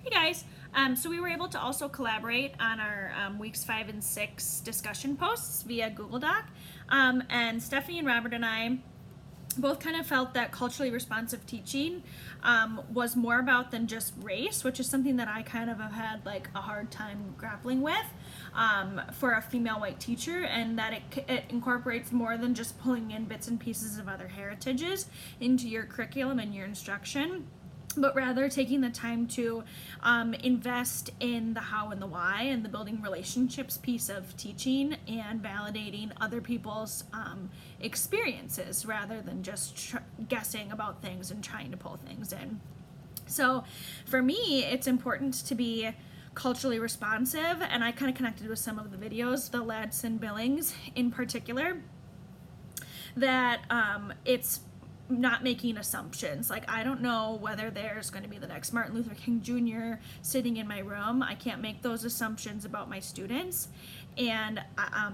Hey guys, so we were able to also collaborate on our weeks 5 and 6 discussion posts via Google Doc. And Stephanie and Robert and I both kind of felt that culturally responsive teaching was more about than just race, which is something that I kind of have had like a hard time grappling with for a female white teacher, and that it incorporates more than just pulling in bits and pieces of other heritages into your curriculum and your instruction, but rather taking the time to invest in the how and the why and the building relationships piece of teaching and validating other people's experiences rather than just guessing about things and trying to pull things in. So for me, it's important to be culturally responsive, and I kind of connected with some of the videos, the Ladson Billings in particular, that it's not making assumptions. Like, I don't know whether there's going to be the next Martin Luther King Jr. sitting in my room. I can't make those assumptions about my students. And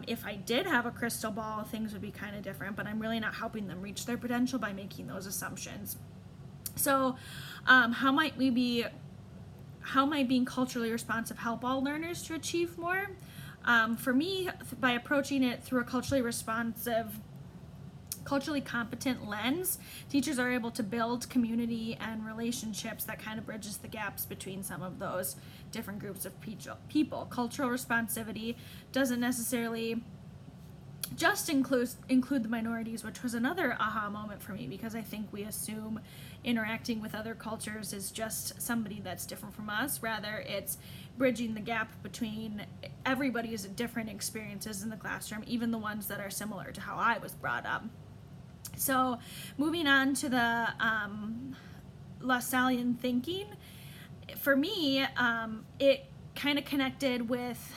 if I did have a crystal ball, things would be kind of different, but I'm really not helping them reach their potential by making those assumptions. So how might being culturally responsive help all learners to achieve more? For me, by approaching it through a culturally competent lens, teachers are able to build community and relationships that kind of bridges the gaps between some of those different groups of people. Cultural responsivity doesn't necessarily just include the minorities, which was another aha moment for me, because I think we assume interacting with other cultures is just somebody that's different from us. Rather, it's bridging the gap between everybody's different experiences in the classroom, even the ones that are similar to how I was brought up. So moving on to the Lassallean thinking, for me, it kind of connected with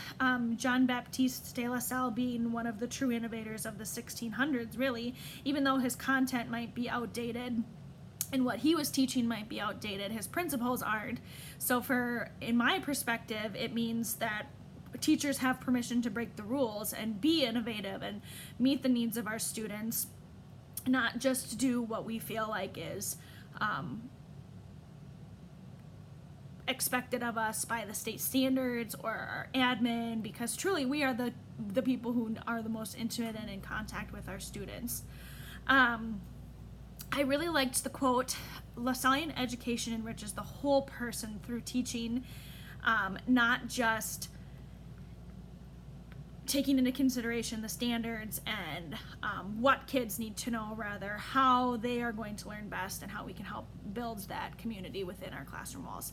John Baptiste de La Salle being one of the true innovators of the 1600s, really, even though his content might be outdated and what he was teaching might be outdated, his principles aren't. So in my perspective, it means that teachers have permission to break the rules and be innovative and meet the needs of our students, not just do what we feel like is expected of us by the state standards or our admin, because truly we are the people who are the most intimate and in contact with our students. I really liked the quote, "Lassallean education enriches the whole person through teaching, not just taking into consideration the standards and what kids need to know, rather how they are going to learn best and how we can help build that community within our classroom walls."